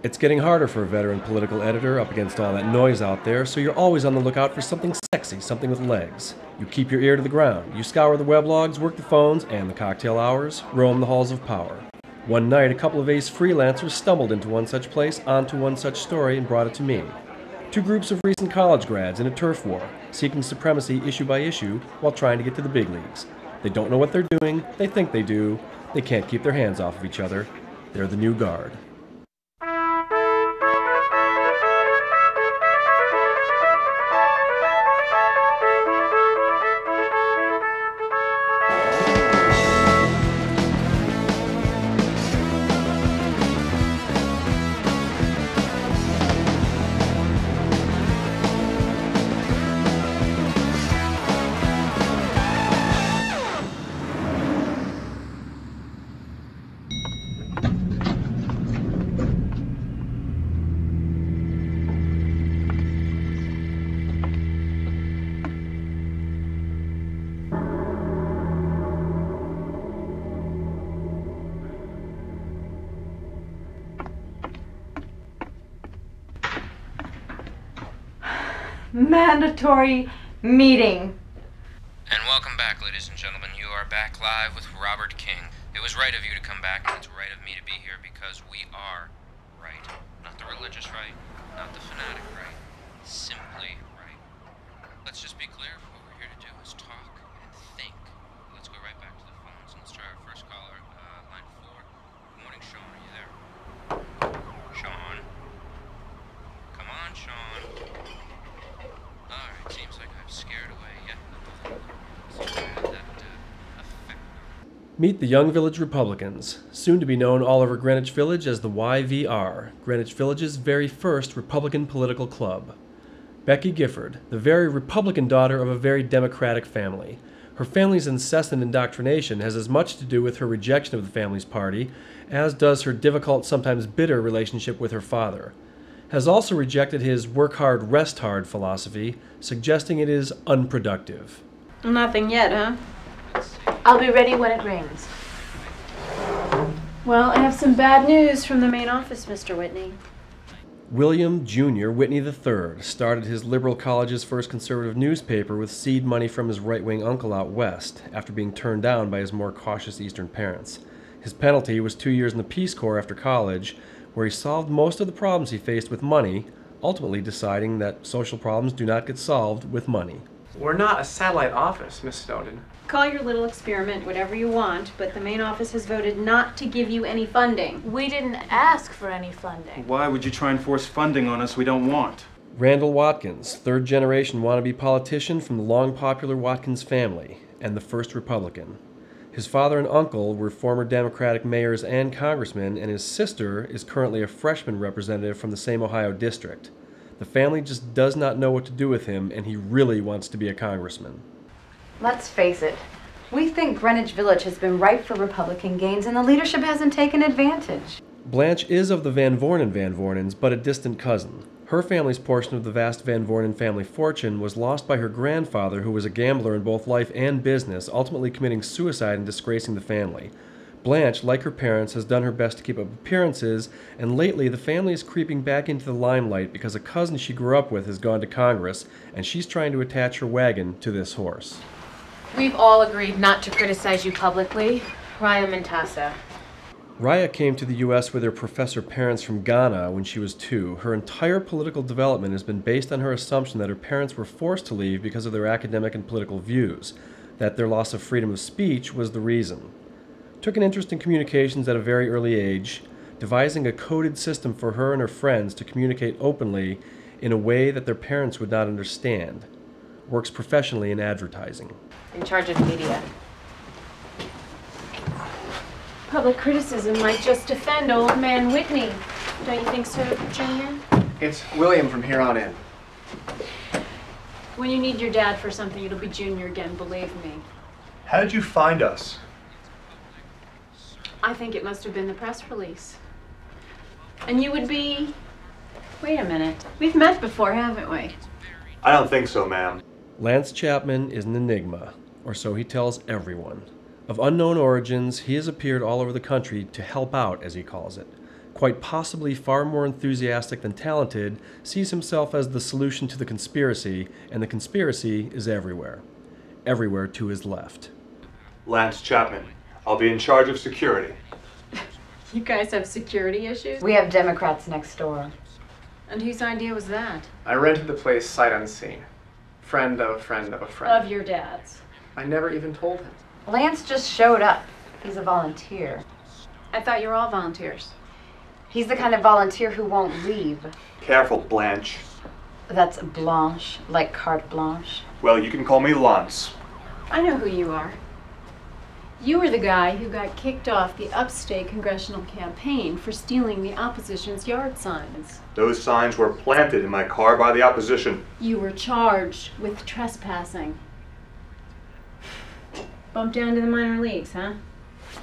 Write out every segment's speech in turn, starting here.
It's getting harder for a veteran political editor up against all that noise out there, so you're always on the lookout for something sexy, something with legs. You keep your ear to the ground. You scour the weblogs, work the phones and the cocktail hours, roam the halls of power. One night, a couple of ace freelancers stumbled into one such place, onto one such story, and brought it to me. Two groups of recent college grads in a turf war, seeking supremacy issue by issue while trying to get to the big leagues. They don't know what they're doing, they think they do, they can't keep their hands off of each other. They're the new guard. Mandatory meeting. And welcome back, ladies and gentlemen. You are back live with Robert King. It was right of you to come back, and it's right of me to be here because we are right. Not the religious right, not the fanatic right, simply right. Let's just be clear, what we're here to do is talk and think. Let's go right back to the phones and let's try our first caller, line 4. Good morning, Sean, are you there? Sean? Come on, Sean. Alright, seems like I've scared away yet another effect. Meet the Young Village Republicans, soon to be known all over Greenwich Village as the YVR, Greenwich Village's very first Republican political club. Becky Gifford, the very Republican daughter of a very Democratic family. Her family's incessant indoctrination has as much to do with her rejection of the family's party as does her difficult, sometimes bitter relationship with her father. Has also rejected his work hard, rest hard philosophy, suggesting it is unproductive. Nothing yet, huh? I'll be ready when it rains. Well, I have some bad news from the main office, Mr. Whitney. William Jr. Whitney III started his liberal college's first conservative newspaper with seed money from his right-wing uncle out west, after being turned down by his more cautious Eastern parents. His penalty was 2 years in the Peace Corps after college, where he solved most of the problems he faced with money, ultimately deciding that social problems do not get solved with money. We're not a satellite office, Miss Snowden. Call your little experiment whatever you want, but the main office has voted not to give you any funding. We didn't ask for any funding. Why would you try and force funding on us we don't want? Randall Watkins, third-generation wannabe politician from the long-popular Watkins family, and the first Republican. His father and uncle were former Democratic mayors and congressmen, and his sister is currently a freshman representative from the same Ohio district. The family just does not know what to do with him, and he really wants to be a congressman. Let's face it, we think Greenwich Village has been ripe for Republican gains and the leadership hasn't taken advantage. Blanche is of the Van Vornens, but a distant cousin. Her family's portion of the vast Van Vornen family fortune was lost by her grandfather, who was a gambler in both life and business, ultimately committing suicide and disgracing the family. Blanche, like her parents, has done her best to keep up appearances, and lately the family is creeping back into the limelight because a cousin she grew up with has gone to Congress, and she's trying to attach her wagon to this horse. We've all agreed not to criticize you publicly. Raya Mintasa. Raya came to the U.S. with her professor parents from Ghana when she was 2. Her entire political development has been based on her assumption that her parents were forced to leave because of their academic and political views, that their loss of freedom of speech was the reason. Took an interest in communications at a very early age, devising a coded system for her and her friends to communicate openly in a way that their parents would not understand. Works professionally in advertising. In charge of media. Public criticism might just defend old man Whitney. Don't you think so, Junior? It's William from here on in. When you need your dad for something, it'll be Junior again, believe me. How did you find us? I think it must have been the press release. And you would be... Wait a minute. We've met before, haven't we? I don't think so, ma'am. Lance Chapman is an enigma, or so he tells everyone. Of unknown origins, he has appeared all over the country to help out, as he calls it. quite possibly far more enthusiastic than talented, sees himself as the solution to the conspiracy, and the conspiracy is everywhere. Everywhere to his left. Lance Chapman. I'll be in charge of security. You guys have security issues? We have Democrats next door. And whose idea was that? I rented the place sight unseen. Friend of a friend of a friend. Of your dad's. I never even told him. Lance just showed up. He's a volunteer. I thought you were all volunteers. He's the kind of volunteer who won't leave. Careful, Blanche. That's Blanche, like carte blanche. Well, you can call me Lance. I know who you are. You were the guy who got kicked off the upstate congressional campaign for stealing the opposition's yard signs. Those signs were planted in my car by the opposition. You were charged with trespassing. Bumped down to the minor leagues, huh?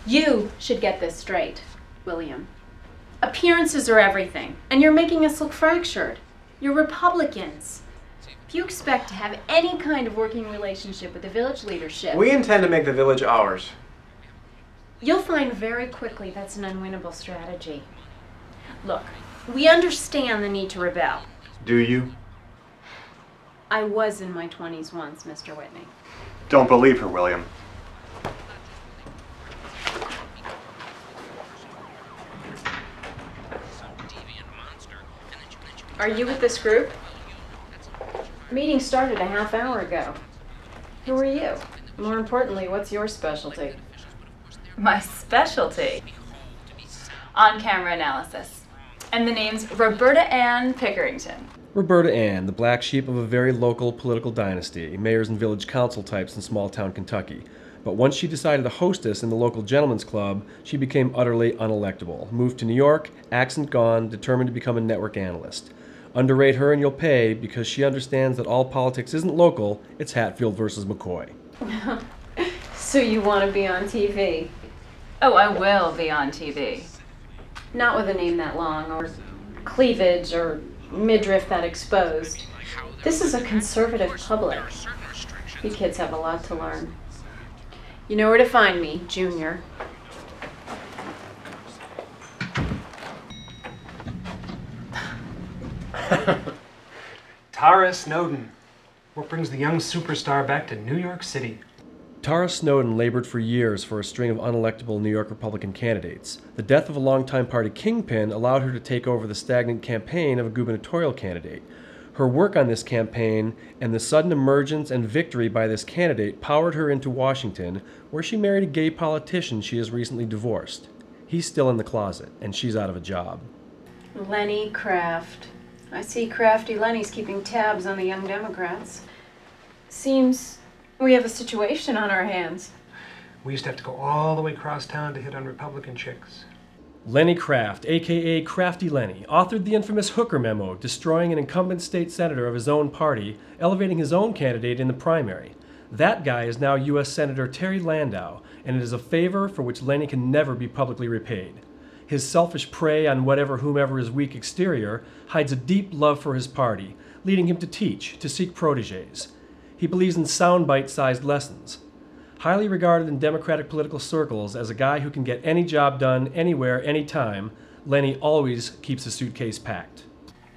You should get this straight, William. Appearances are everything, and you're making us look fractured. You're Republicans. If you expect to have any kind of working relationship with the village leadership, We intend to make the village ours. you'll find very quickly that's an unwinnable strategy. Look, we understand the need to rebel. Do you? I was in my 20s once, Mr. Whitney. Don't believe her, William. Are you with this group? Meeting started a half hour ago. Who are you? More importantly, what's your specialty? My specialty? On-camera analysis. And the name's Roberta Ann Pickerington. Roberta Ann, the black sheep of a very local political dynasty, mayors and village council types in small-town Kentucky. But once she decided to hostess in the local gentlemen's club, she became utterly unelectable. Moved to New York, accent gone, determined to become a network analyst. Underrate her and you'll pay, because she understands that all politics isn't local, it's Hatfield versus McCoy. So you want to be on TV? Oh, I will be on TV. Not with a name that long, or cleavage, or midriff that exposed. This is a conservative public. You kids have a lot to learn. You know where to find me, Junior. Tara Snowden. What brings the young superstar back to New York City? Tara Snowden labored for years for a string of unelectable New York Republican candidates. The death of a longtime party kingpin allowed her to take over the stagnant campaign of a gubernatorial candidate. Her work on this campaign and the sudden emergence and victory by this candidate powered her into Washington, where she married a gay politician she has recently divorced. He's still in the closet, and she's out of a job. Lenny Kraft. I see crafty Lenny's keeping tabs on the young Democrats. Seems we have a situation on our hands. We used to have to go all the way across town to hit on Republican chicks. Lenny Kraft, aka Crafty Lenny, authored the infamous Hooker Memo, destroying an incumbent state senator of his own party, elevating his own candidate in the primary. That guy is now U.S. Senator Terry Landau, and it is a favor for which Lenny can never be publicly repaid. His selfish prey on whomever his weak exterior hides a deep love for his party, leading him to teach, to seek protégés. He believes in sound bite-sized lessons. Highly regarded in Democratic political circles as a guy who can get any job done, anywhere, anytime, Lenny always keeps a suitcase packed.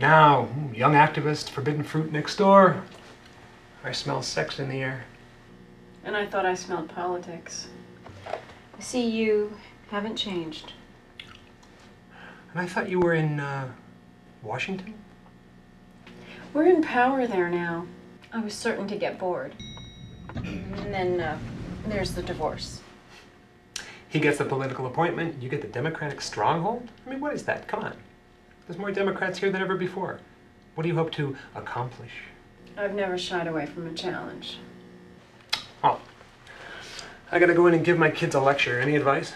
Now, young activist, forbidden fruit next door. I smell sex in the air. And I thought I smelled politics. I see you haven't changed. And I thought you were in, Washington? We're in power there now. I was certain to get bored. And then, there's the divorce. He gets the political appointment, you get the Democratic stronghold? I mean, what is that? Come on. There's more Democrats here than ever before. What do you hope to accomplish? I've never shied away from a challenge. Oh, I gotta go in and give my kids a lecture. Any advice?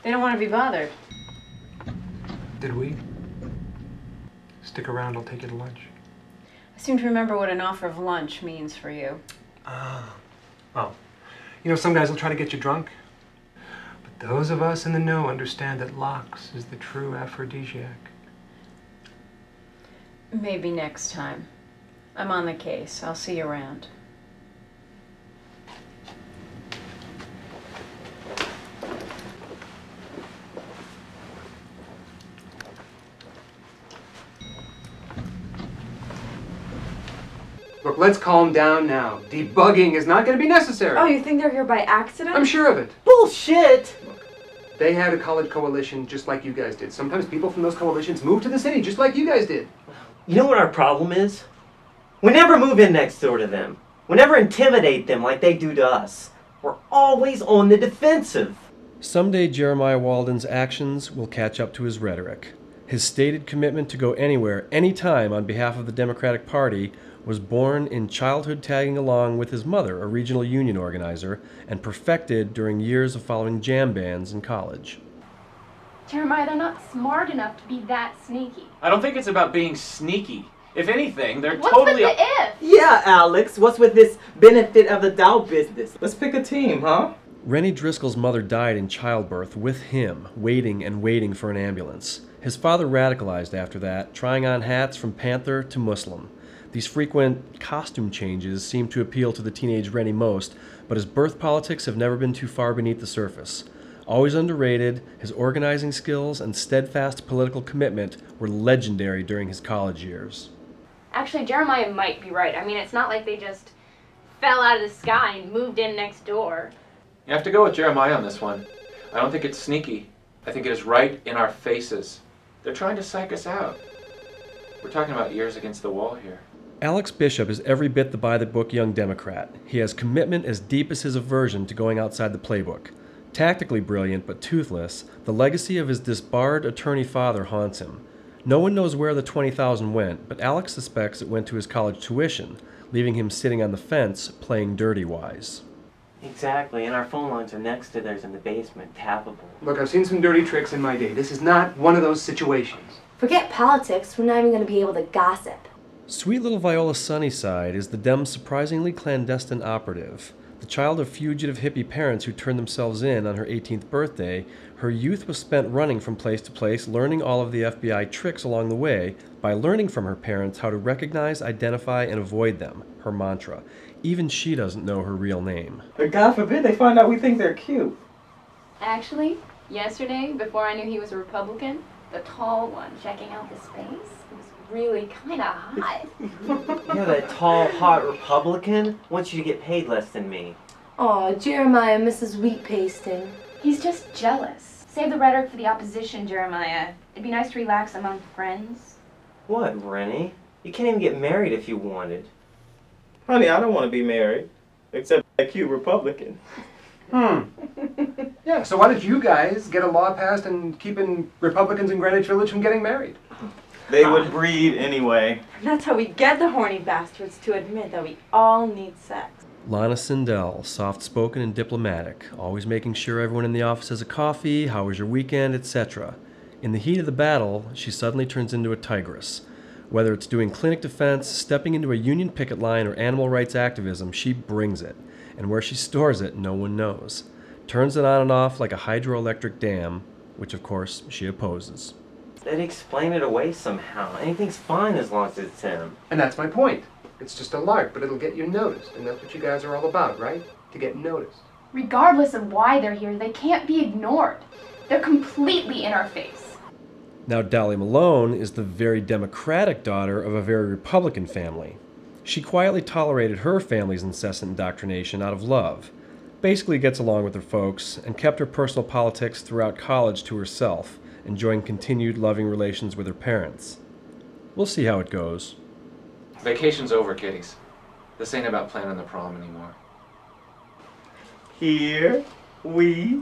They don't want to be bothered. Did we? Stick around, I'll take you to lunch. I seem to remember what an offer of lunch means for you. Oh. You know, some guys will try to get you drunk. But those of us in the know understand that lox is the true aphrodisiac. Maybe next time. I'm on the case. I'll see you around. Look, let's calm down now. Debugging is not going to be necessary. Oh, you think they're here by accident? I'm sure of it. Bullshit! They had a college coalition just like you guys did. Sometimes people from those coalitions move to the city just like you guys did. You know what our problem is? We never move in next door to them. We never intimidate them like they do to us. We're always on the defensive. Someday Jeremiah Walden's actions will catch up to his rhetoric. His stated commitment to go anywhere, anytime on behalf of the Democratic Party was born in childhood tagging along with his mother, a regional union organizer, and perfected during years of following jam bands in college. Jeremiah, they're not smart enough to be that sneaky. I don't think it's about being sneaky. If anything, they're What's totally... with the if? Yeah, Alex, what's with this benefit of the doubt business? Let's pick a team, huh? Rennie Driscoll's mother died in childbirth with him, waiting and waiting for an ambulance. His father radicalized after that, trying on hats from Panther to Muslim. These frequent costume changes seem to appeal to the teenage Rennie most, but his birth politics have never been too far beneath the surface. Always underrated, his organizing skills and steadfast political commitment were legendary during his college years. Actually, Jeremiah might be right. I mean, it's not like they just fell out of the sky and moved in next door. You have to go with Jeremiah on this one. I don't think it's sneaky. I think it is right in our faces. They're trying to psych us out. We're talking about ears against the wall here. Alex Bishop is every bit the by-the-book young Democrat. He has commitment as deep as his aversion to going outside the playbook. Tactically brilliant but toothless, the legacy of his disbarred attorney father haunts him. No one knows where the $20,000 went, but Alex suspects it went to his college tuition, leaving him sitting on the fence playing dirty-wise. Exactly, and our phone lines are next to theirs in the basement, tappable. Look, I've seen some dirty tricks in my day. This is not one of those situations. Forget politics, we're not even going to be able to gossip. Sweet little Viola Sunnyside is the Dems' surprisingly clandestine operative. The child of fugitive hippie parents who turned themselves in on her 18th birthday, her youth was spent running from place to place, learning all of the FBI tricks along the way by learning from her parents how to recognize, identify, and avoid them, her mantra. Even she doesn't know her real name. But God forbid they find out we think they're cute. Actually, yesterday, before I knew he was a Republican, the tall one checking out the space was really kind of hot. Yeah, that tall, hot Republican wants you to get paid less than me. Aw, Jeremiah misses wheat pasting. He's just jealous. Save the rhetoric for the opposition, Jeremiah. It'd be nice to relax among friends. What, Rennie? You can't even get married if you wanted. Honey, I don't want to be married. Except a cute Republican. Yeah, so why don't you guys get a law passed and keeping Republicans in Greenwich Village from getting married? They would breed anyway. That's how we get the horny bastards to admit that we all need sex. Lana Sindel, soft-spoken and diplomatic, always making sure everyone in the office has a coffee, how was your weekend, etc. In the heat of the battle, she suddenly turns into a tigress. Whether it's doing clinic defense, stepping into a union picket line, or animal rights activism, she brings it. And where she stores it, no one knows. Turns it on and off like a hydroelectric dam, which of course she opposes. They'd explain it away somehow. Anything's fine as long as it's him. And that's my point. It's just a lark, but it'll get you noticed. And that's what you guys are all about, right? To get noticed. Regardless of why they're here, they can't be ignored. They're completely in our face. Now, Dolly Malone is the very Democratic daughter of a very Republican family. She quietly tolerated her family's incessant indoctrination out of love, basically gets along with her folks, and kept her personal politics throughout college to herself, enjoying continued loving relations with her parents. We'll see how it goes. Vacation's over, kiddies. This ain't about planning the prom anymore. Here we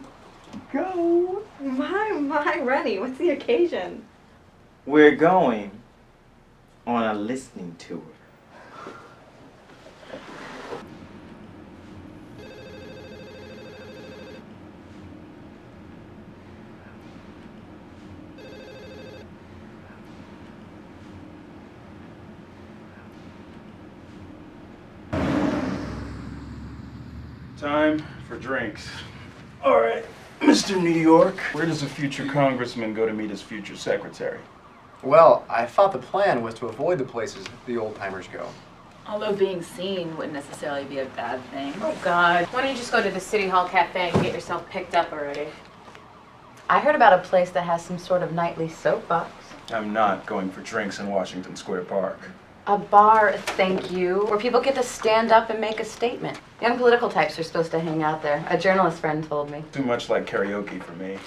go. My, Rennie, what's the occasion? We're going on a listening tour. Time for drinks. All right, Mr. New York, where does a future congressman go to meet his future secretary? Well, I thought the plan was to avoid the places the old-timers go. Although being seen wouldn't necessarily be a bad thing. Oh, God. Why don't you just go to the City Hall Cafe and get yourself picked up already? I heard about a place that has some sort of nightly soapbox. I'm not going for drinks in Washington Square Park. A bar, thank you, where people get to stand up and make a statement. Young political types are supposed to hang out there. A journalist friend told me. Too much like karaoke for me.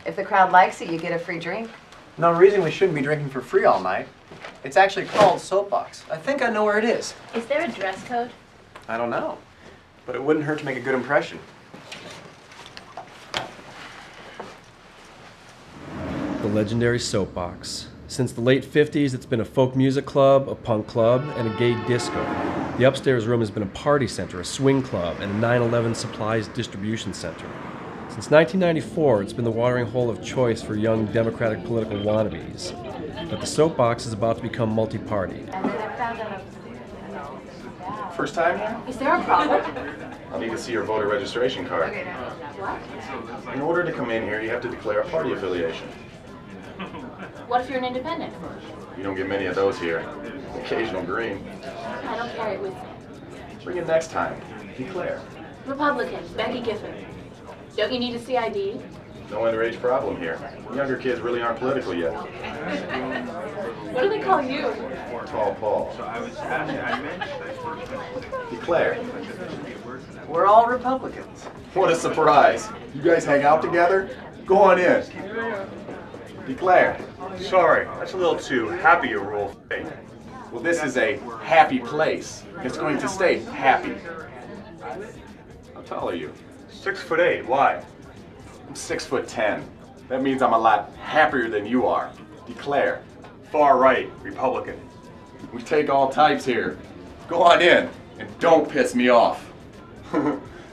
If the crowd likes it, you get a free drink. No reason we shouldn't be drinking for free all night. It's actually called Soapbox. I think I know where it is. Is there a dress code? I don't know, but it wouldn't hurt to make a good impression. The legendary Soapbox. Since the late 50s, it's been a folk music club, a punk club, and a gay disco. The upstairs room has been a party center, a swing club, and a 9/11 supplies distribution center. Since 1994, it's been the watering hole of choice for young Democratic political wannabes. But the Soapbox is about to become multi-party. First time here? Is there a problem? I'll need to see your voter registration card. What? In order to come in here, you have to declare a party affiliation. What if you're an independent? You don't get many of those here. Occasional green. I don't carry it with me. Bring it next time. Declare. Republican, Becky Gifford. Don't you need a CID? No underage problem here. Younger kids really aren't political yet. What do they call you? Tall Paul. Declare. We're all Republicans. What a surprise. You guys hang out together? Go on in. Declare. Sorry, that's a little too happy a rule for me. Well, this is a happy place. It's going to stay happy. How tall are you? 6'8". Why? I'm 6'10". That means I'm a lot happier than you are. Declare. Far right, Republican. We take all types here. Go on in and don't piss me off.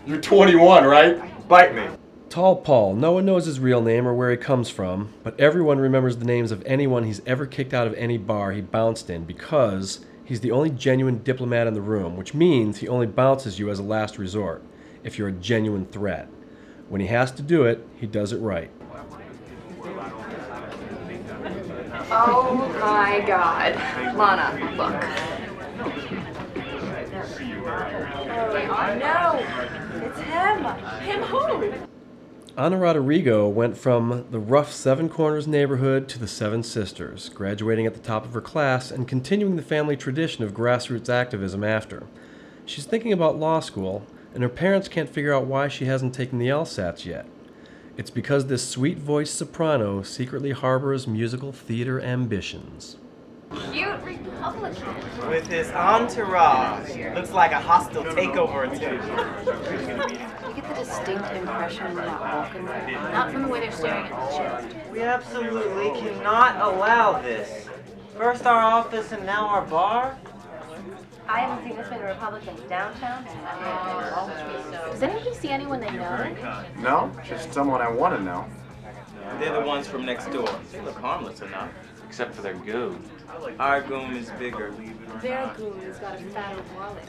You're 21, right? Bite me. Tall Paul, no one knows his real name or where he comes from, but everyone remembers the names of anyone he's ever kicked out of any bar he bounced in because he's the only genuine diplomat in the room, which means he only bounces you as a last resort, if you're a genuine threat. When he has to do it, he does it right. Oh my God. Lana, look. Oh no! It's him! Him who? Ana Rodrigo went from the rough Seven Corners neighborhood to the Seven Sisters, graduating at the top of her class and continuing the family tradition of grassroots activism after. She's thinking about law school, and her parents can't figure out why she hasn't taken the LSATs yet. It's because this sweet-voiced soprano secretly harbors musical theater ambitions. Cute Republican. With his entourage. Looks like a hostile takeover attempt. You get the distinct impression they're not walking right. Not from the way they're staring at the chest. We absolutely cannot allow this. First our office and now our bar? I haven't seen this many Republicans downtown. Does anybody see anyone they know? No, just someone I want to know. They're the ones from next door. They look harmless enough. Except for their goon. Our goon is bigger. Their goon's got a fatter wallet.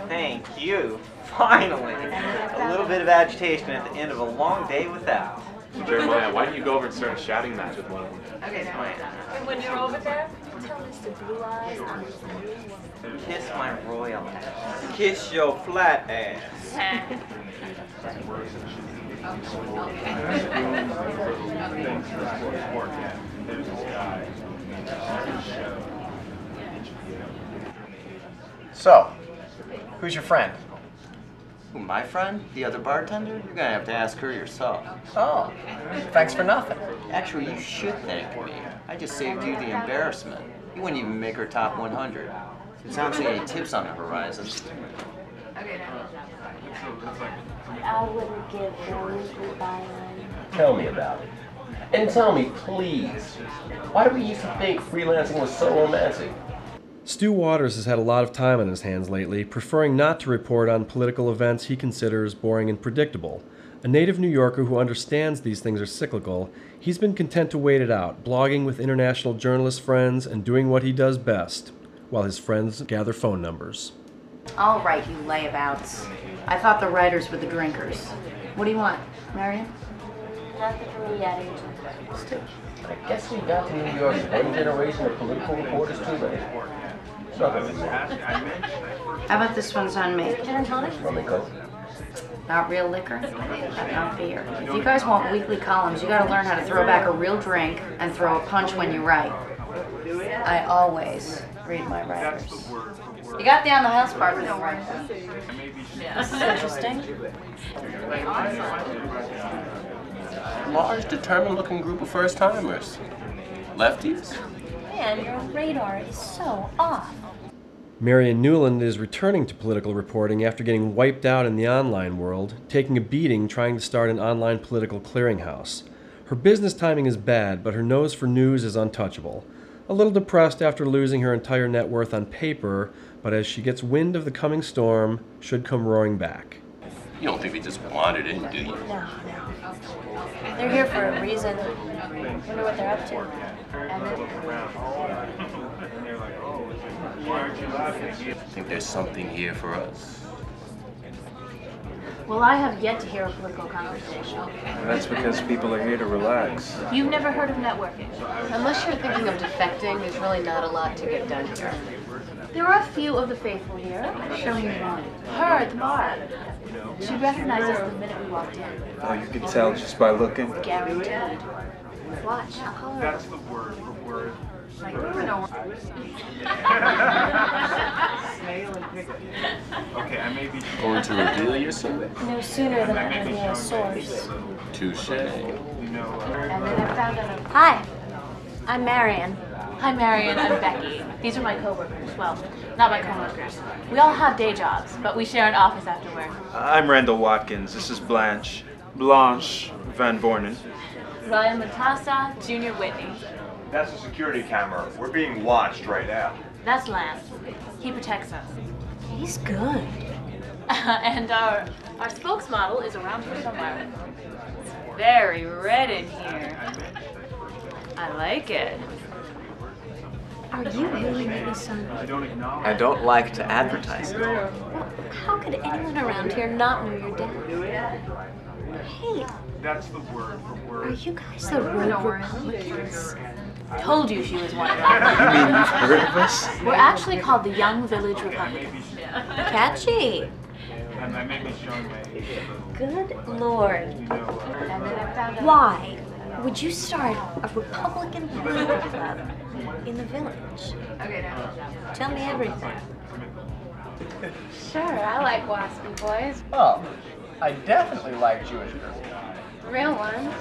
Thank you. Finally. A little bit of agitation at the end of a long day without. Jeremiah, why don't you go over and start a shouting match with one of them? Okay, now. And when you're over there, tell Mr. Blue Eyes I'm his new one. Kiss my royal ass. Kiss your flat ass. So, who's your friend? Who, my friend? The other bartender? You're gonna have to ask her yourself. Oh, thanks for nothing. Actually, you should thank me. I just saved you the embarrassment. You wouldn't even make her top 100. It sounds like any tips on the horizon. I wouldn't give her a weekly byline. Tell me about it. And tell me, please, why do we used to think freelancing was so romantic? Stu Waters has had a lot of time on his hands lately, preferring not to report on political events he considers boring and predictable. A native New Yorker who understands these things are cyclical, he's been content to wait it out, blogging with international journalist friends and doing what he does best, while his friends gather phone numbers. All right, you layabouts. I thought the writers were the drinkers. What do you want, Marion? Nothing for me yet, Angel. I guess we got to New York's one generation of political reporters too late. How about this one's on me? Gin and tonic? Rum and coke. Not real liquor, not beer. If you guys want weekly columns, you gotta learn how to throw back a real drink and throw a punch when you write. I always read my writers. You got the on the house part wrong, right? This is interesting. Large, determined-looking group of first-timers. Lefties? Man, your radar is so off. Marion Newland is returning to political reporting after getting wiped out in the online world, taking a beating trying to start an online political clearinghouse. Her business timing is bad, but her nose for news is untouchable. A little depressed after losing her entire net worth on paper, but as she gets wind of the coming storm, should come roaring back. You don't think they just wandered in, do you? No. They're here for a reason. Wonder what they're up to. Think there's something here for us? Well, I have yet to hear a political conversation. That's because people are here to relax. You've never heard of networking? Unless you're thinking of defecting, there's really not a lot to get done here. There are a few of the faithful here. Show me one. Her at the bar. She recognized us the minute we walked in. Oh, you can tell just by looking. Guaranteed. Watch, I'll call her. That's the word for word. Like, no. Okay, I may be Going to reveal yourself? No sooner than I reveal a source. Touche. And then I found out. Hi, I'm Marion. Hi, Marion. I'm Becky. These are my coworkers. Well, not my coworkers. We all have day jobs, but we share an office after work. I'm Randall Watkins. This is Blanche Van Bornen. Ryan Matassa, Junior Whitney. That's a security camera. We're being watched right now. That's Lance. He protects us. He's good. And our spokesmodel is around here somewhere. It's very red in here. I like it. Are you really maybe son? I don't like to advertise it. Well, how could anyone around here not know your dad? Hey, That's the word for word. are you guys the rogue Republicans? Told you she was one of them. You mean you've heard of us? We're actually called the Young Village Republicans. Catchy. And I may be showing my age. Good Lord. And then I found out. Why would you start a Republican political club in the village? Okay, now. Tell me everything. Sure, I like waspy boys. Oh, I definitely like Jewish girls. Real ones.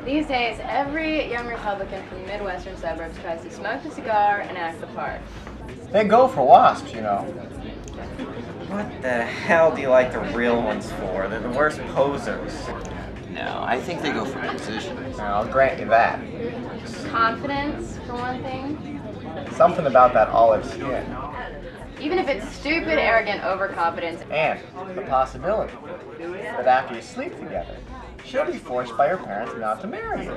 These days, every young Republican from the Midwestern suburbs tries to smoke the cigar and act the part. They go for wasps, you know. What the hell do you like the real ones for? They're the worst posers. No, I think they go for position. I'll grant you that. Confidence, for one thing. Something about that olive skin. Even if it's stupid, arrogant overconfidence. And the possibility that after you sleep together, she'll be forced by her parents not to marry you.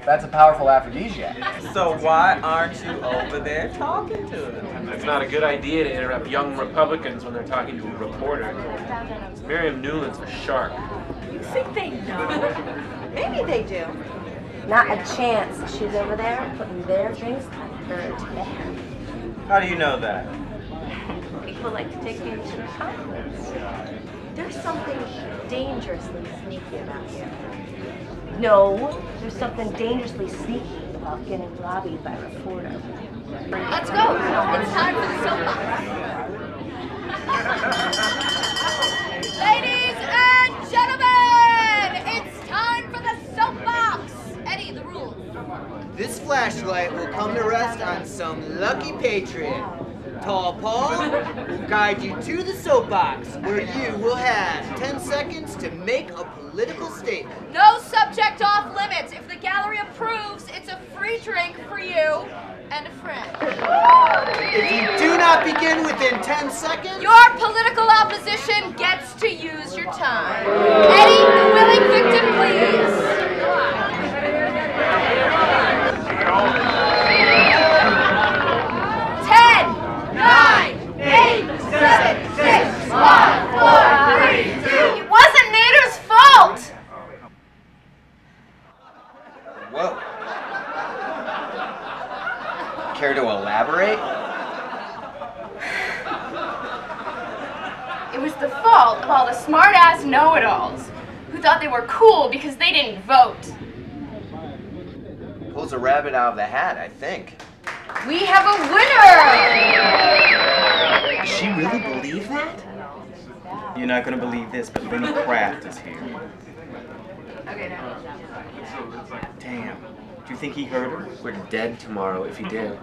That's a powerful aphrodisiac. So why aren't you over there talking to them? It's not a good idea to interrupt young Republicans when they're talking to a reporter. Miriam Newland's a shark. You think they know? Maybe they do. Not a chance. She's over there putting their drinks on her tab. How do you know that? People like to take things for confidence. There's something dangerously sneaky about you. No, there's something dangerously sneaky about getting lobbied by a reporter. Let's go. It's time for the soapbox. Ladies and gentlemen, it's time for the soapbox. Eddie, the rules. This flashlight will come to rest on some lucky patriot. Tall Paul will guide you to the soapbox, where you will have 10 seconds to make a political statement. No subject off limits. If the gallery approves, it's a free drink for you and a friend. If you do not begin within 10 seconds, Your political opposition gets to use your time. Eddie, the willing victim, please. 10, 9, 8, 7, 6, 5, 4, 3, 2. It wasn't Nader's fault! Whoa. Care to elaborate? It was the fault of all the smart-ass know-it-alls who thought they were cool because they didn't vote. Pulls a rabbit out of the hat, I think. We have a winner! Does she really believe that? You're not gonna believe this, but Lenny Kraft is here. Damn. Do you think he heard her? We're dead tomorrow if he did.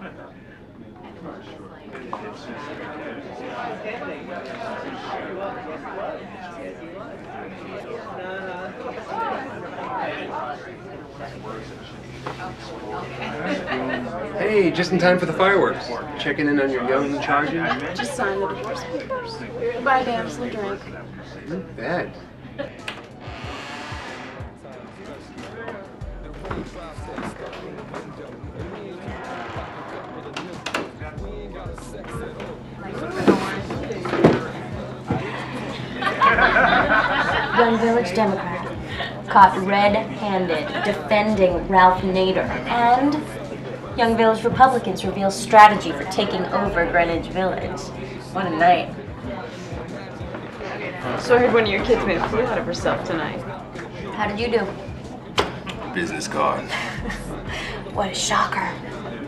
Hey, just in time for the fireworks. Checking in on your young charges? Just signed the divorce papers. Buy damsel a drink. Bad. Young Village Democrat caught red-handed defending Ralph Nader, and Young Village Republicans reveal strategy for taking over Greenwich Village. What a night. So I heard one of your kids made a fool out of herself tonight. How did you do? Business card. What a shocker.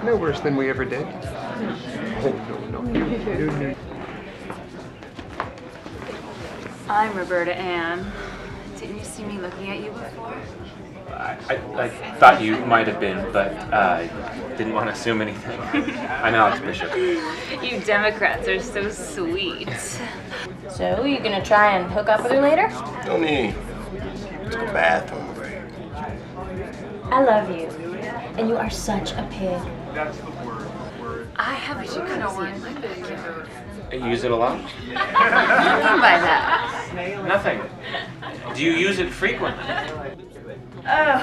No worse than we ever did. I'm Roberta Ann. Didn't you see me looking at you before? I thought you might have been, but I didn't want to assume anything. I'm Alex Bishop. You Democrats are so sweet. So, you gonna try and hook up with her later? No need. Let's go bathroom break. I love you, and you are such a pig. I have a jacuzzi in my backyard. You use it a lot? What do you mean by that? Nothing. Do you use it frequently? Oh,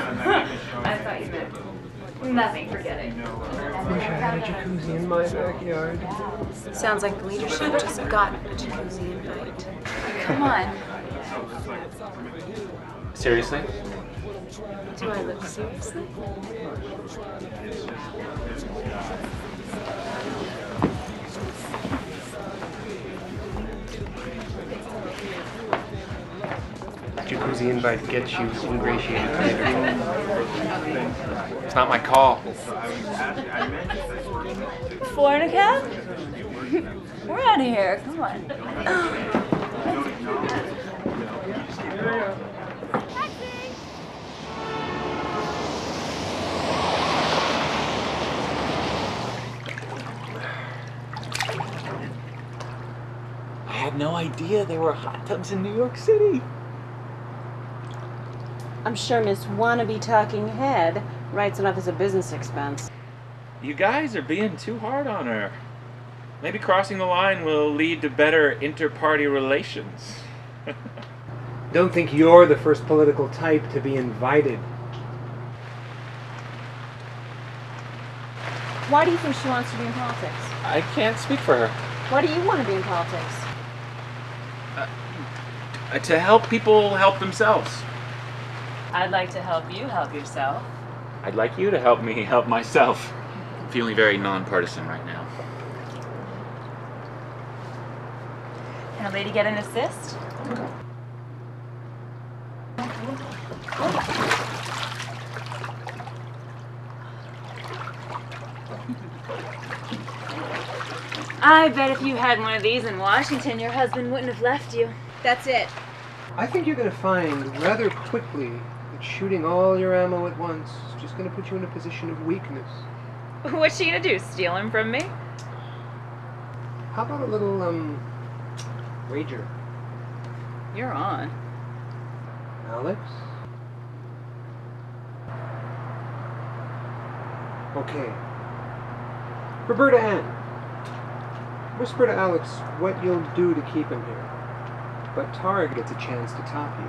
I thought you meant nothing. Forget it. Wish I had a jacuzzi in my backyard. Sounds like the leadership just got a jacuzzi invite. Come on. Seriously? Do I look seriously? Jacuzzi invite gets you ingratiated later. It's not my call. Four and a cab? We're out of here. Come on. I had no idea there were hot tubs in New York City. I'm sure Miss Wannabe Talking Head writes it off as a business expense. You guys are being too hard on her. Maybe crossing the line will lead to better inter-party relations. Don't think you're the first political type to be invited. Why do you think she wants to be in politics? I can't speak for her. Why do you want to be in politics? To help people help themselves. I'd like to help you help yourself. I'd like you to help me help myself. I'm feeling very nonpartisan right now. Can a lady get an assist? I bet if you had one of these in Washington, your husband wouldn't have left you. That's it. I think you're going to find rather quickly that shooting all your ammo at once is just going to put you in a position of weakness. What's she gonna do, steal him from me? How about a little, wager? You're on. Alex? Okay. Roberta Ann, whisper to Alex what you'll do to keep him here. But Tara gets a chance to top you.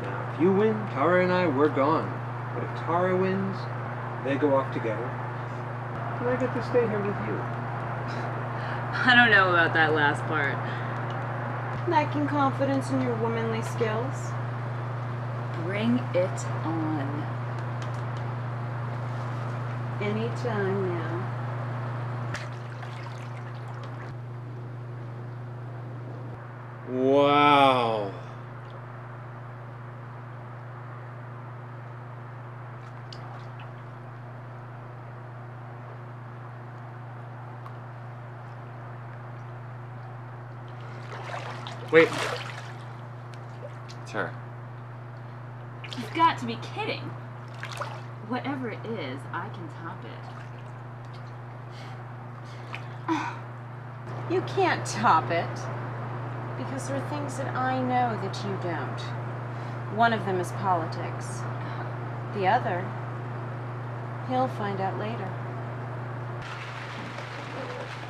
Now, if you win, Tara and I, we're gone. But if Tara wins, they go off together. And I get to stay here with you. I don't know about that last part. Lacking confidence in your womanly skills? Bring it on. Anytime now. Wow. Wait. It's her. You've got to be kidding. Whatever it is, I can top it. You can't top it. Because there are things that I know that you don't. One of them is politics. The other, he'll find out later.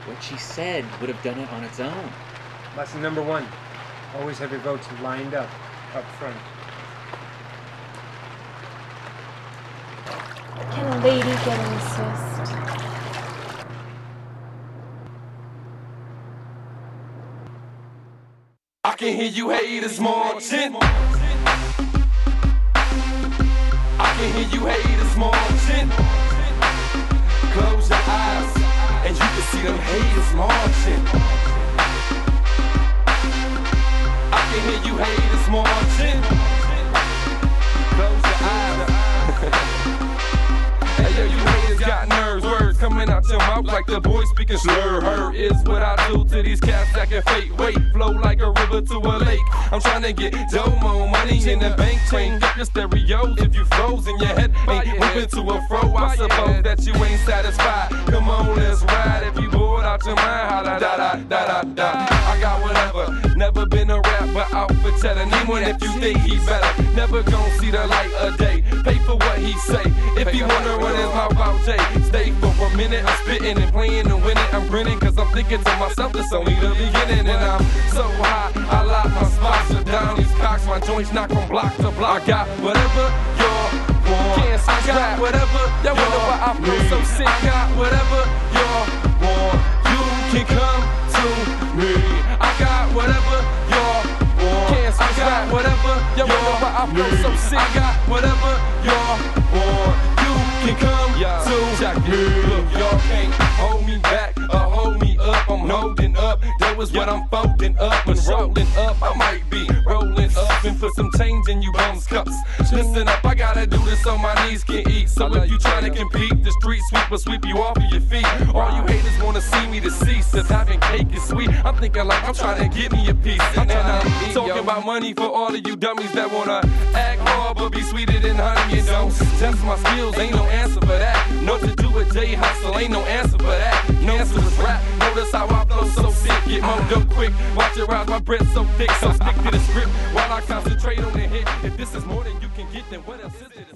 What she said would have done it on its own. Lesson number 1. Always have your votes lined up front. Can a lady get an assist? I can hear you haters marching. I can hear you haters marching. Close your eyes and you can see them haters marching. I can hear you haters marching. Close your eyes. Hey yo, you haters got nerves, words coming out your mouth like the boy speaking slur. Her is what I do to these cats that can fake weight, flow like a river to a lake. I'm trying to get dough, more money in the bank. Crank up your stereos if you froze in your head ain't moving to a fro. I suppose that you ain't satisfied. Come on, let's ride. If you bored out your mind, holla da da da da da. I got whatever, never been a rapper out for cheddar. Anyone if you think he better, never gon' see the light of day. Pay for what he say. If he wanna run his mouth out, Jay, stay for a minute. I'm spitting and playing and winning. I'm grinning cause I'm thinking to myself this only the beginning. And I'm so high, I lock my spots are down. These cocks, my joints knock from block to block. I got whatever you're want. I got whatever y'all wonder why I feel so sick. I got whatever you're want. You can come to me. I got whatever you're want. I got whatever y'all wonder why I feel so sick. I got whatever you're want. You can come to me. Look, y'all can't hold me back or hold me up. I'm holding up. That was what I'm folding up and rolling up. I might be rolling up and put some change in you bums cups. Listen up, I gotta do this so my knees can eat. So if you trying to compete, the street sweep will sweep you off of your feet. All you haters wanna see me deceased. If having cake is sweet, I'm thinking like I'm trying to get me a piece. And I'm talking about money for all of you dummies that wanna act hard but be sweeter than honey and don't. Test my skills, ain't no answer for that. Know to do a J hustle, ain't no answer for that. No answer is rap. Notice how I flow so sick, get more dope quick. Watch it rise, my breath so thick. So stick to the script while I concentrate on the hit. If this is more than you can get, then what else is it?